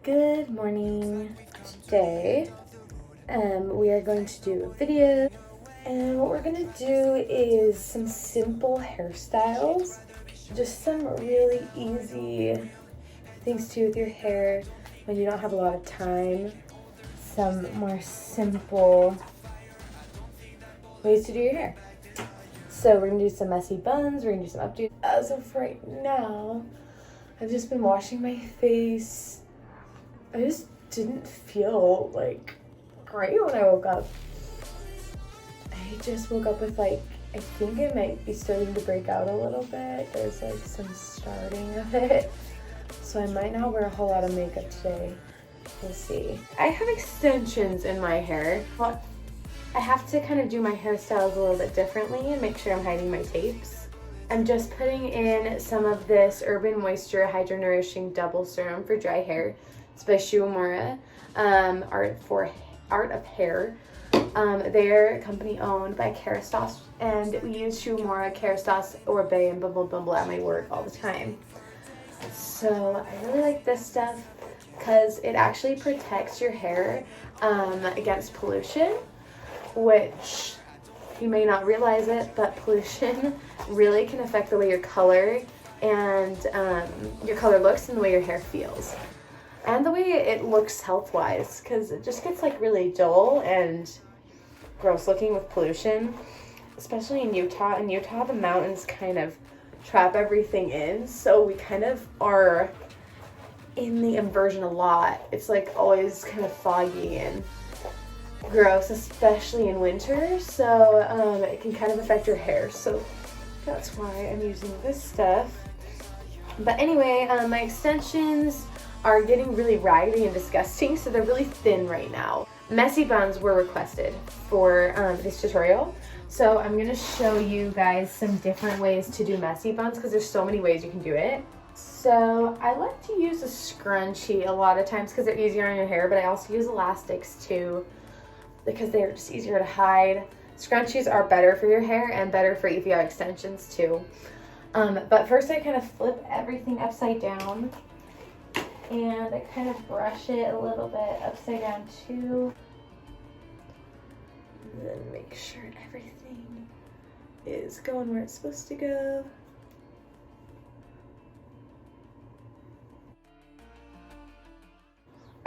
Good morning. Today, we are going to do a video, and what we're gonna do is some simple hairstyles, just some really easy things to do with your hair when you don't have a lot of time. Some more simple ways to do your hair. So we're gonna do some messy buns. We're gonna do some updos. As of right now, I've just been washing my face. I just didn't feel like great when I woke up. I just woke up with I think it might be starting to break out a little bit. There's like some starting of it. So I might not wear a whole lot of makeup today. We'll see. I have extensions in my hair. But I have to kind of do my hairstyles a little bit differently and make sure I'm hiding my tapes. I'm just putting in some of this Urban Moisture Hydro Nourishing Double Serum for dry hair. It's by Shuamura, Art of Hair. They're company owned by Kerastase, and we use Shuamura, Kerastase, Oribe, and Bumble Bumble at my work all the time. So I really like this stuff because it actually protects your hair against pollution, which you may not realize it, but pollution really can affect the way your color and your color looks and the way your hair feels. And the way it looks health-wise, because it just gets really dull and gross looking with pollution, especially in Utah. In Utah, the mountains kind of trap everything in, so we kind of are in the inversion a lot. It's always kind of foggy and gross, especially in winter, so it can kind of affect your hair. So that's why I'm using this stuff. But anyway, my extensions are getting really raggedy and disgusting, so they're really thin right now. Messy buns were requested for this tutorial, so I'm gonna show you guys some different ways to do messy buns because there's so many ways you can do it. So I like to use a scrunchie a lot of times because they're easier on your hair, but I also use elastics too because they're just easier to hide. Scrunchies are better for your hair and better for if you have extensions too. But first I kind of flip everything upside down. And I kind of brush it a little bit upside down too. And then make sure everything is going where it's supposed to go.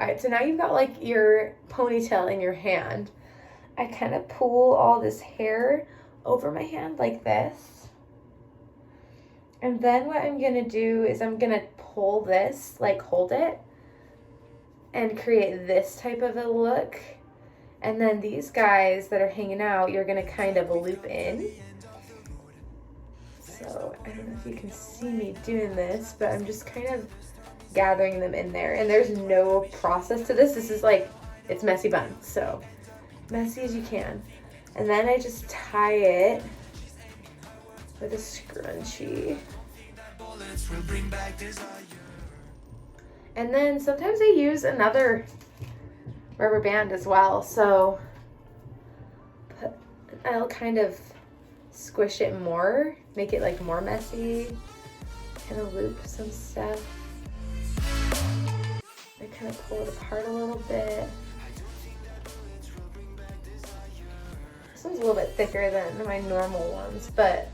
Alright, so now you've got your ponytail in your hand. I kind of pull all this hair over my hand like this. And then what I'm gonna do is I'm gonna pull this, hold it, and create this type of a look. And then these guys that are hanging out, you're gonna kind of loop in. So I don't know if you can see me doing this, but I'm just kind of gathering them in there. And there's no process to this. This is it's messy buns, so messy as you can. And then I just tie it with a scrunchie. And then sometimes I use another rubber band as well, so I'll kind of squish it more, make it more messy, kind of loop some stuff. I kind of pull it apart a little bit. This one's a little bit thicker than my normal ones, but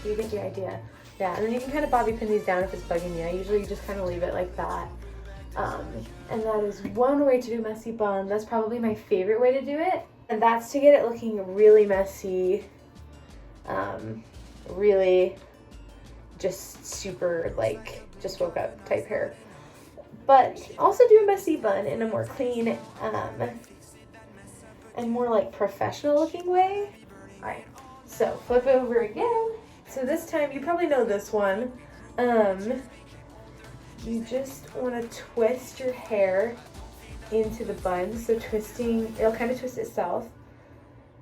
you get the idea. Yeah, and then you can kind of bobby pin these down if it's bugging you. I usually just kind of leave it like that. And that is one way to do messy bun. That's probably my favorite way to do it. And that's to get it looking really messy, really just super just woke up type hair. But also do a messy bun in a more clean and more professional looking way. All right, so flip over again. So this time, you probably know this one. You just want to twist your hair into the bun. So twisting, it'll kind of twist itself.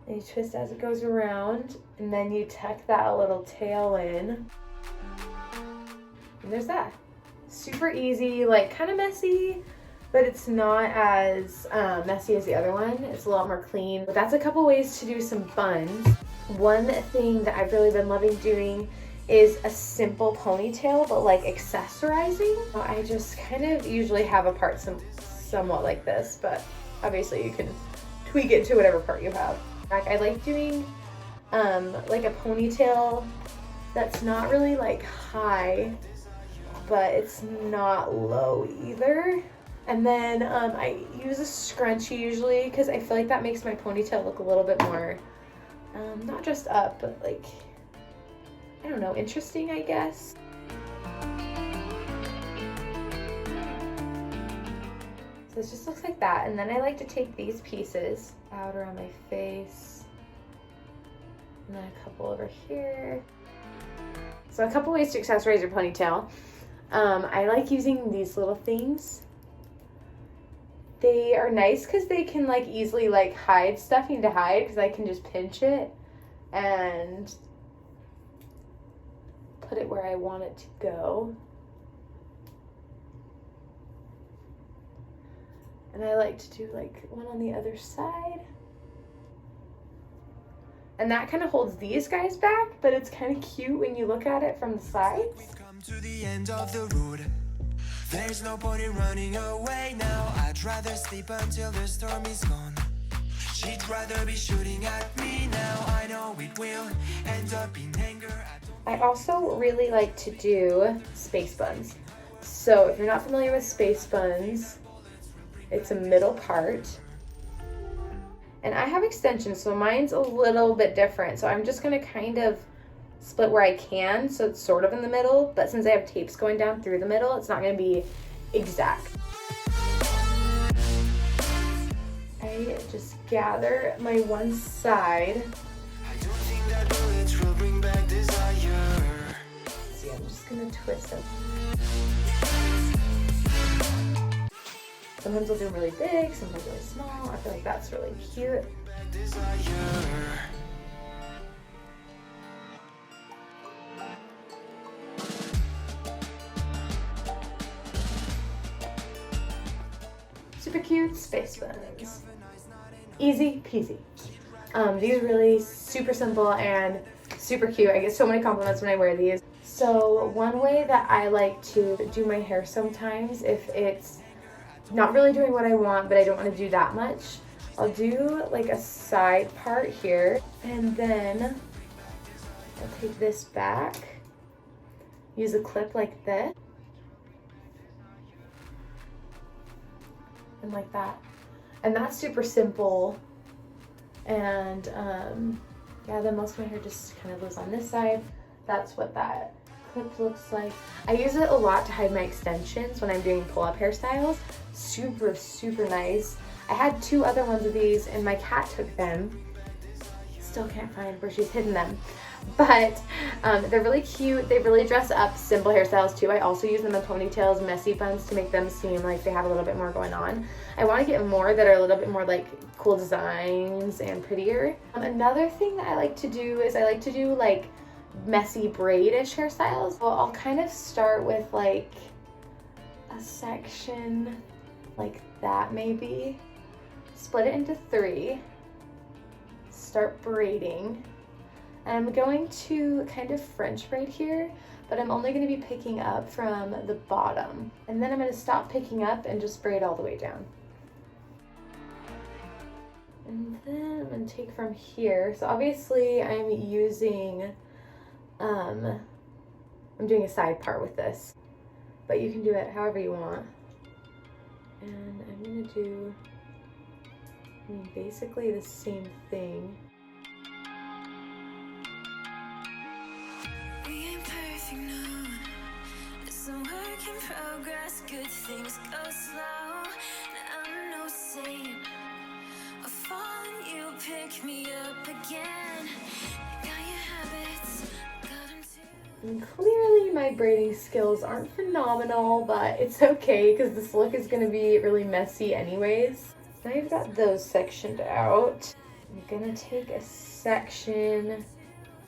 And you twist as it goes around. And then you tuck that little tail in. And there's that. Super easy, kind of messy, but it's not as messy as the other one. It's a lot more clean. But that's a couple ways to do some buns. One thing that I've really been loving doing is a simple ponytail, but like accessorizing. I just kind of usually have a part somewhat like this, but obviously you can tweak it to whatever part you have. I like doing like a ponytail that's not really like high, but it's not low either. And then I use a scrunchie usually because I feel like that makes my ponytail look a little bit more, not just up, but like, I don't know, interesting, I guess. So this just looks like that. And then I like to take these pieces out around my face. And then a couple over here. So a couple ways to accessorize your ponytail. I like using these little things. They are nice because they can like easily like hide stuff you need to hide, because I can just pinch it and put it where I want it to go. And I like to do like one on the other side. And that kind of holds these guys back, but it's kind of cute when you look at it from the sides. We've come to the end of the road. There's no point in running away now. I'd rather sleep until the storm is gone. She'd rather be shooting at me now. I know it will end up in anger. I also really like to do space buns. So if you're not familiar with space buns, it's a middle part. And I have extensions, so mine's a little bit different. So I'm just gonna kind of split where I can, so it's sort of in the middle, but since I have tapes going down through the middle, it's not gonna be exact. I just gather my one side. I don't think that bullets will bring back desire. See, I'm just gonna twist them. Sometimes I'll do them really big, sometimes really small. I feel like that's really cute. Super cute space buns. Easy peasy. These are really super simple and super cute. I get so many compliments when I wear these. So one way that I like to do my hair sometimes, if it's not really doing what I want, but I don't want to do that much, I'll do like a side part here, and then I'll take this back, use a clip like this, and like that. And that's super simple. And yeah, then most of my hair just kind of goes on this side. That's what that clip looks like. I use it a lot to hide my extensions when I'm doing pull-up hairstyles. Super, super nice. I had 2 other ones of these and my cat took them. Still can't find where she's hidden them. But they're really cute. They really dress up simple hairstyles too. I also use them in ponytails, messy buns to make them seem like they have a little bit more going on. I want to get more that are a little bit more like cool designs and prettier. Another thing that I like to do is I like to do like messy braid-ish hairstyles. So I'll kind of start with like a section like that maybe. Split it into 3. Start braiding. And I'm going to kind of French braid here, but I'm only going to be picking up from the bottom. And then I'm going to stop picking up and just braid all the way down. And then I'm going to take from here. So obviously I'm using, I'm doing a side part with this, but you can do it however you want. And I'm going to do, basically the same thing. Work in progress, good things go slow. I'm no saint. I fall and you pick me up again. Got your habits, got them too. And clearly my braiding skills aren't phenomenal, but it's okay because this look is going to be really messy anyways. Now you've got those sectioned out. I'm going to take a section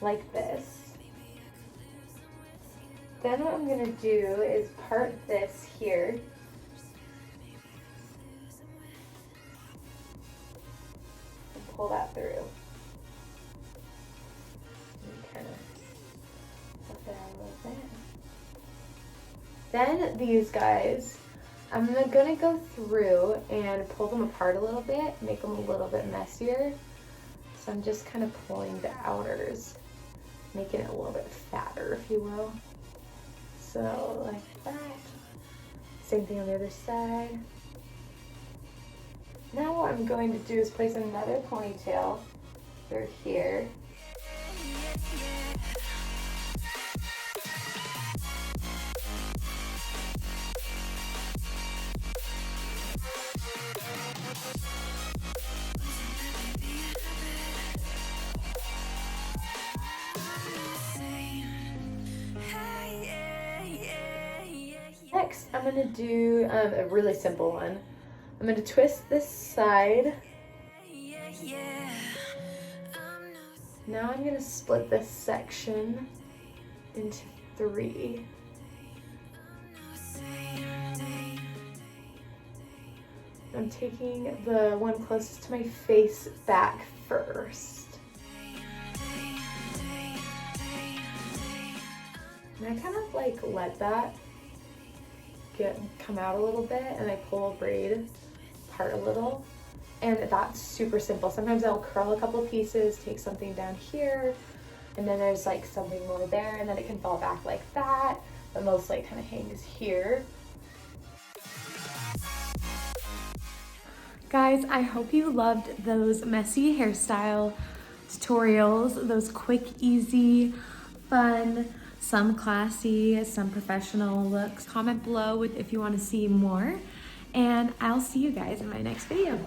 like this. Then what I'm going to do is part this here. And pull that through. And kind of put that Then these guys, I'm gonna go through and pull them apart a little bit, make them a little bit messier. So I'm just kind of pulling the outers, making it a little bit fatter, if you will. So like that. Same thing on the other side. Now what I'm going to do is place another ponytail through here. Next, I'm gonna do a really simple one. I'm gonna twist this side. Now I'm gonna split this section into 3. I'm taking the one closest to my face back first. And I kind of like let that come out a little bit, and I pull a braid apart a little, and that's super simple. Sometimes I'll curl a couple pieces, take something down here, and then there's like something more there, and then it can fall back like that, but mostly it kind of hangs here. Guys, I hope you loved those messy hairstyle tutorials, those quick, easy, fun, some classy, some professional looks. Comment below if you want to see more, and I'll see you guys in my next video.